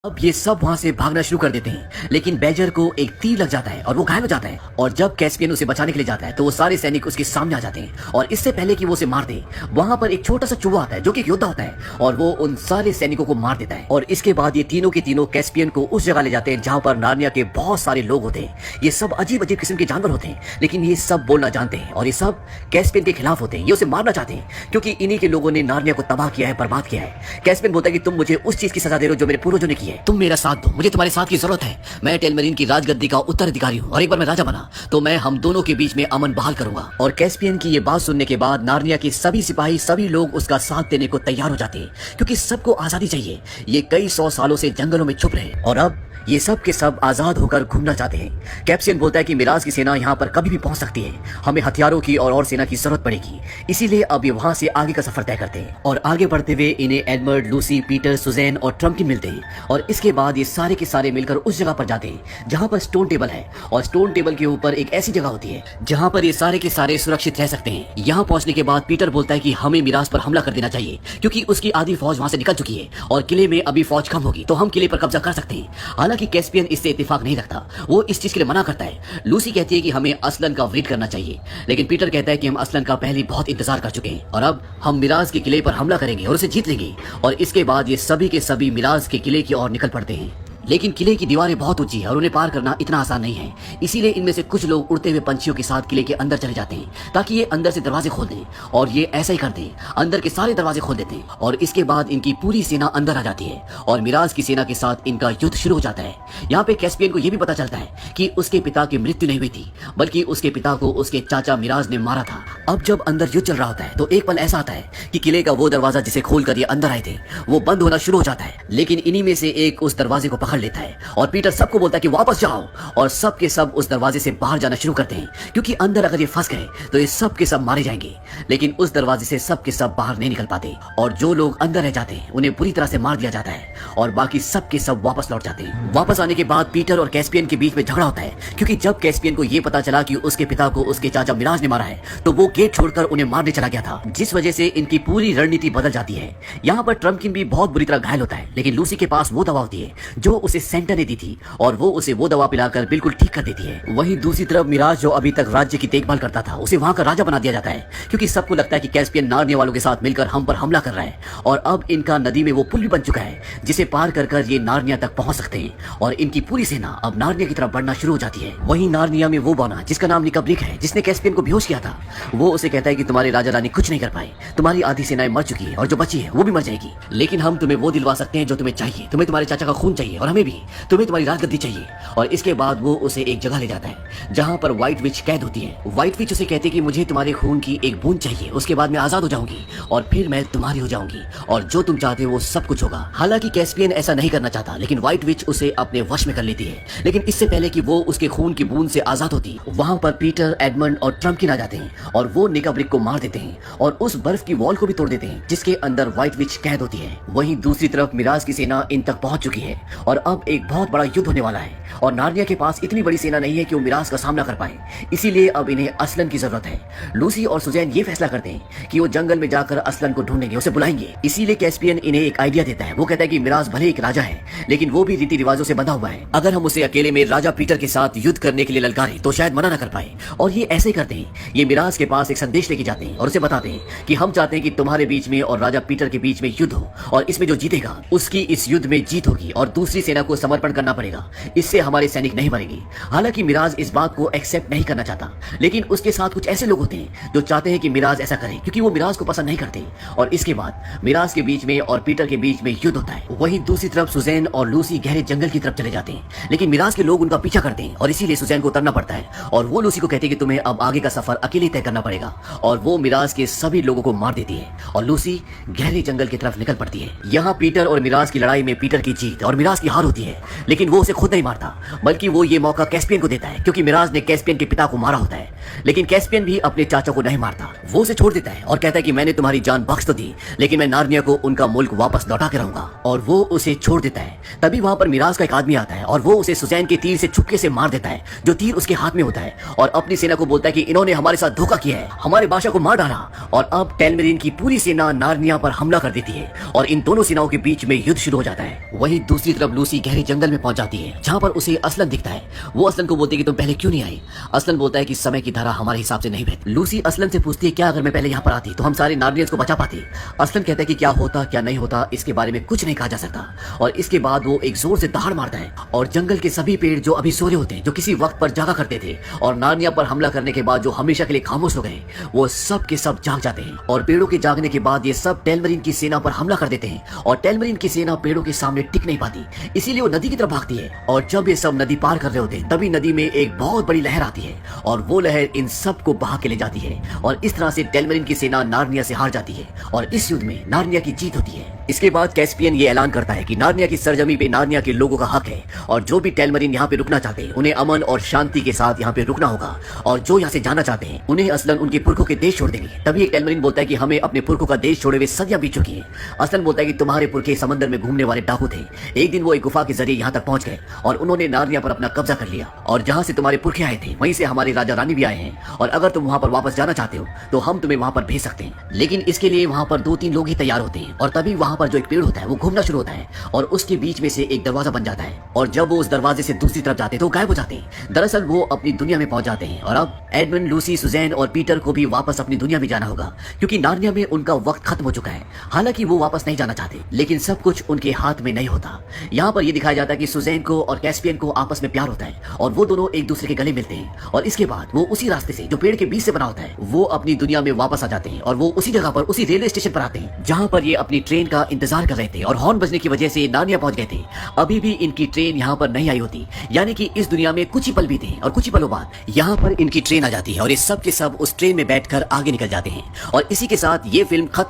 अब ये सब वहां से भागना शुरू कर देते हैं, लेकिन बेजर को एक तीर लग जाता है और वो घायल हो जाता है। और जब कैस्पियन उसे बचाने के लिए जाता है तो वो सारे सैनिक उसके सामने आ जाते हैं और इससे पहले कि वो उसे मार दे, वहां पर एक छोटा सा चूहा आता है जो कि एक योद्धा होता है और वो उन सारे सैनिकों को मार देता है। और इसके बाद ये तीनों के तीनों कैस्पियन को उस जगह ले जाते हैं जहां पर नार्निया के बहुत सारे लोग होते हैं। ये सब अजीब अजीब किस्म के जानवर होते हैं, लेकिन ये सब बोलना जानते हैं और ये सब कैस्पियन के खिलाफ होते हैं। ये उसे मारना चाहते हैं क्योंकि इन्हीं के लोगों ने नार्निया को तबाह किया है, बर्बाद किया है। कैस्पियन बोलता है कि तुम मुझे उस चीज की सजा दे रहे हो जो मेरे पूर्वजों ने की है, तुम मेरा साथ दो, मुझे तुम्हारे साथ की जरूरत है। मैं टेलमेरिन की राजगद्दी का उत्तराधिकारी हूँ और एक बार मैं राजा बना तो मैं हम दोनों के बीच में अमन बहाल करूंगा। और कैस्पियन की ये बात सुनने के बाद नार्निया के सभी सिपाही, सभी लोग उसका साथ देने को तैयार हो जाते हैं क्योंकि सबको आजादी चाहिए। ये कई 100 सालों से जंगलों में छुप रहे और अब ये सब के सब आजाद होकर घूमना चाहते हैं। कैप्सियन बोलता है कि मिराज की सेना यहाँ पर कभी भी पहुंच सकती है, हमें हथियारों की और सेना की जरूरत पड़ेगी, इसीलिए अब ये वहां से आगे का सफर तय करते हैं। और आगे बढ़ते हुए इन्हें एडमंड, लूसी, पीटर, सुजैन और ट्रम्किन मिलते हैं और इसके बाद ये सारे के सारे मिलकर उस जगह पर जाते हैं जहां पर स्टोन टेबल है। और स्टोन टेबल के ऊपर एक ऐसी जगह होती है जहां पर ये सारे के सारे सुरक्षित रह सकते हैं। यहाँ पहुंचने के बाद पीटर बोलता है कि हमें मिराज पर हमला कर देना चाहिए क्योंकि उसकी आधी फौज वहां से निकल चुकी है और किले में अभी फौज कम होगी तो हम किले पर कब्जा कर सकते हैं। हालांकि कैस्पियन इससे इत्तेफाक नहीं रखता, वो इस चीज के लिए मना करता है। लूसी कहती है कि हमें असलन का वेट करना चाहिए, लेकिन पीटर कहता है कि हम असलन का पहले बहुत इंतजार कर चुके हैं और अब हम मिराज के किले पर हमला करेंगे और उसे जीत लेंगे। और इसके बाद ये सभी के सभी मिराज के किले की ओर निकल पड़ते हैं, लेकिन किले की दीवारें बहुत ऊंची है और उन्हें पार करना इतना आसान नहीं है। इसीलिए इनमें से कुछ लोग उड़ते हुए पंछियों के साथ किले के अंदर चले जाते हैं ताकि ये अंदर से दरवाजे खोल दें और ये ऐसा ही करते हैं, अंदर के सारे दरवाजे खोल देते हैं। और इसके बाद इनकी पूरी सेना अंदर आ जाती है और मिराज की सेना के साथ इनका युद्ध शुरू हो जाता है। यहाँ पे कैस्पियन को यह भी पता चलता है कि उसके पिता की मृत्यु नहीं हुई थी, बल्कि उसके पिता को उसके चाचा मिराज ने मारा था। अब जब अंदर युद्ध चल रहा होता है तो एक पल ऐसा आता है कि किले का वो दरवाजा जिसे खोलकर ये अंदर आए थे वो बंद होना शुरू हो जाता है, लेकिन इन्हीं में से एक उस दरवाजे को पकड़ लेता है और पीटर सबको बोलता है कि वापस जाओ। और सब के सब उस दरवाजे से बाहर जाना शुरू करते हैं क्योंकि अंदर अगर ये फंस गए तो ये सब के सब मारे जाएंगे। लेकिन उस दरवाजे से सब के सब बाहर नहीं निकल पाते और जो लोग अंदर रह जाते हैं उन्हें बुरी तरह से मार दिया जाता है और बाकी सब के सब वापस लौट जाते हैं। वापस आने के बाद पीटर और कैस्पियन के बीच में झगड़ा होता है क्योंकि जब कैस्पियन को यह पता चला कि उसके पिता को उसके चाचा मिराज ने मारा है तो वो गेट छोड़कर उन्हें मारने चला गया था, जिस वजह से इनकी पूरी रणनीति बदल जाती है। यहाँ पर ट्रम्किन भी बहुत बुरी तरह घायल होता है, लेकिन लूसी के पास वो दवा होती है जो उसे सेंटा ने दी थी और वो उसे वो दवा पिलाकर बिल्कुल ठीक कर देती है। वहीं दूसरी तरफ मिराज जो अभी तक राज्य की देखभाल करता था उसे वहां का राजा बना दिया जाता है क्योंकि सबको लगता है कि कैस्पियन नार्निया वालों के साथ मिलकर हम पर हमला कर रहा है और अब इनका नदी में वो पुल भी बन चुका है जिसे पार कर कर ये नार्निया तक पहुंच सकते हैं और इनकी पूरी सेना अब नार्निया की तरफ बढ़ना शुरू हो जाती है। वहीं नार्निया में वो बौना जिसका नाम निकब्रिक है, जिसने कैस्पियन को बेहोश किया था, वो उसे कहता है कि तुम्हारे राजा रानी कुछ नहीं कर पाए, तुम्हारी आधी सेनाएं मर चुकी है और जो बची है वो भी मर जाएगी, लेकिन हम तुम्हें वो दिलवा सकते हैं जो तुम्हें चाहिए। तुम्हें तुम्हारे चाचा का खून चाहिए और हमें भी, तुम्हें तुम्हारी राजगद्दी चाहिए। और इसके बाद वो उसे एक जगह ले जाता है जहां पर व्हाइट विच कैद होती है। व्हाइट विच उसे कहती है कि मुझे तुम्हारे खून की एक बूंद चाहिए, उसके बाद मैं आजाद हो जाऊंगी और फिर मैं तुम्हारी हो जाऊंगी और जो तुम चाहते हो वो सब कुछ होगा। हालांकि कैस्पियन ऐसा नहीं करना चाहता, लेकिन व्हाइट विच उसे अपने वश में कर लेती है। लेकिन इससे पहले कि वो उसके खून की बूंद से आजाद होती, वहां पर पीटर, एडमंड और ट्रम्किन आ जाते हैं और वो निकब्रिक को मार देते हैं और उस बर्फ की वॉल को भी तोड़ देते हैं जिसके अंदर व्हाइट विच कैद होती है। वहीं दूसरी तरफ मिराज की सेना इन तक पहुंच चुकी है और अब एक बहुत बड़ा युद्ध होने वाला है और नार्निया के पास इतनी बड़ी सेना नहीं है कि वो मिराज का सामना कर पाए, इसीलिए अब इन्हें असलन की जरूरत है। लूसी और सुजैन ये फैसला करते हैं कि वो जंगल में जाकर असलन को ढूंढेंगे, उसे बुलाएंगे। इसीलिए कैस्पियन इन्हें एक आइडिया देता है। वो कहता है कि मिराज भले एक राजा है लेकिन वो भी रीति रिवाजों से बंधा हुआ है, अगर हम उसे अकेले में राजा पीटर के साथ युद्ध करने के लिए ललकारें तो शायद मना न कर पाए। और ये ऐसे ही करते हैं, ये मिराज के पास एक संदेश लेके जाते हैं और उसे बताते हैं कि हम चाहते हैं कि तुम्हारे बीच में और राजा पीटर के बीच में युद्ध हो और इसमें जो जीतेगा उसकी इस युद्ध में जीत होगी और दूसरी सेना को समर्पण करना पड़ेगा, इससे हमारे सैनिक नहीं मरेंगे। हालांकि मिराज इस बात को एक्सेप्ट नहीं करना चाहता, लेकिन उसके साथ कुछ ऐसे लोग होते हैं जो चाहते हैं कि मिराज ऐसा करे क्योंकि वो मिराज को पसंद नहीं करते। और इसके बाद मिराज के बीच में और पीटर के बीच में युद्ध होता है। वहीं दूसरी तरफ सुजैन और लूसी गहरे जंगल की तरफ चले जाते हैं, लेकिन मिराज के लोग उनका पीछा करते हैं और इसीलिए सुजैन को उतरना पड़ता है और वो लूसी को कहती है कि तुम्हें अब आगे का सफर अकेले तय करना पड़ेगा और वो मिराज के सभी लोगों को मार देती है और लूसी गहरे जंगल की तरफ निकल पड़ती है। यहाँ पीटर और मिराज की लड़ाई में पीटर की जीत और मिराज की हार होती है, लेकिन वो उसे खुद नहीं मारता बल्कि वो ये मौका कैस्पियन को देता है क्योंकि मिराज ने कैस्पियन के पिता को मारा होता है। लेकिन कैस्पियन भी अपने चाचा को नहीं मारता, वो उसे छोड़ देता है और कहता है कि मैंने तुम्हारी जान बख्श तो दी, लेकिन मैं नार्निया को उनका मुल्क वापस लौटा के रहूंगा। और वो उसे छोड़ देता है। तभी वहां पर मिराज का एक आदमी आता है और वो उसे सुजैन के तीर से चुपके से मार देता है, जो तीर उसके हाथ में होता है, और अपनी सेना को बोलता है कि इन्होंने हमारे साथ धोखा किया है, हमारे बादशाह को मार डाला। और अब टेलमेरिन की पूरी सेना नार्निया पर हमला कर देती है और इन दोनों सेनाओं के बीच में युद्ध शुरू हो जाता है। वहीं दूसरी तरफ लूसी लूसी गहरे जंगल में पहुंच जाती है जहां पर उसे असलन दिखता है। वो असलन को बोलती है कि तुम पहले क्यों नहीं आई। असलन बोलता है कि समय की धारा हमारे हिसाब से नहीं बहती। लूसी असलन से पूछती है क्या अगर मैं पहले यहाँ पर आती तो हम सारे नार्नियंस को बचा पाती। असलन कहता है कि क्या होता क्या नहीं होता इसके बारे में कुछ नहीं कहा जा सकता। और इसके बाद वो एक जोर से दहाड़ मारता है और जंगल के सभी पेड़ जो अभी सो रहे होते हैं, जो किसी वक्त पर जागा करते थे और नार्निया पर हमला करने के बाद जो हमेशा के लिए खामोश हो गए, वो सब के सब जाग जाते हैं। और पेड़ों के जागने के बाद ये सब टेलमरीन की सेना पर हमला कर देते हैं और टेलमरीन की सेना पेड़ों के सामने टिक नहीं पाती, इसीलिए वो नदी की तरफ भागती है। और जब ये सब नदी पार कर रहे होते हैं तभी नदी में एक बहुत बड़ी लहर आती है और वो लहर इन सब को बहा के ले जाती है और इस तरह से टेलमरीन की सेना नार्निया से हार जाती है और इस युद्ध में नार्निया की जीत होती है। इसके बाद कैस्पियन ये ऐलान करता है कि नार्निया की सरजमी पे नार्निया के लोगों का हक है और जो भी टेलमरीन यहाँ पे रुकना चाहते हैं उन्हें अमन और शांति के साथ यहाँ पे रुकना होगा और जो यहाँ से जाना चाहते हैं उन्हें असलन उनके पुरखों के देश छोड़ देंगे। तभी एक टेलमरीन बोलता है कि हमें अपने पुरखों का देश छोड़े हुए सदियां बीत चुकी है। असलन बोलता है कि तुम्हारे पुरखे समंदर में घूमने वाले डाकू थे, एक दिन वो एक गुफा के जरिए यहाँ तक पहुंच गए और उन्होंने नार्निया पर अपना कब्जा कर लिया और जहाँ से तुम्हारे पुरखे आए थे वहीं से हमारे राजा रानी भी आए हैं और अगर तुम वहाँ पर वापस जाना चाहते हो तो हम तुम्हें वहाँ पर भेज सकते हैं, लेकिन इसके लिए वहाँ पर 2-3 लोग ही तैयार होते हैं। और तभी वहाँ पर जो एक पेड़ होता है वो घूमना शुरू होता है और उसके बीच में से एक दरवाजा बन जाता है और जब वो उस दरवाजे से दूसरी तरफ जाते हैं तो गायब हो जाते हैं। दरअसल वो अपनी दुनिया में पहुंच जाते हैं और अब एडमंड, लूसी, सुजैन और पीटर को भी वापस अपनी दुनिया में जाना होगा क्योंकि नार्निया में उनका वक्त खत्म हो चुका है। हालांकि वो वापस नहीं जाना चाहते लेकिन सब कुछ उनके हाथ में नहीं होता। यहाँ पर यह दिखाया जाता है कि सुजैन को और कैस्पियन को आपस में प्यार होता है और वो दोनों एक दूसरे के गले मिलते हैं और इसके बाद वो उसी रास्ते से जो पेड़ के बीच से बना होता है वो अपनी दुनिया में वापस आ जाते हैं और वो उसी जगह पर उसी रेलवे स्टेशन पर आते हैं जहाँ पर ये अपनी ट्रेन का इंतजार कर रहे थे और हॉर्न बजने की वजह से नार्निया पहुंच गए थे। अभी भी इनकी ट्रेन यहाँ पर नहीं आई होती, यानी कि इस दुनिया में कुछ ही पल भी थे और कुछ ही पलों बाद यहाँ पर इनकी ट्रेन आ जाती है और ये सब के सब उस ट्रेन में बैठकर आगे निकल जाते हैं और इसी के साथ ये फिल्म खत्म।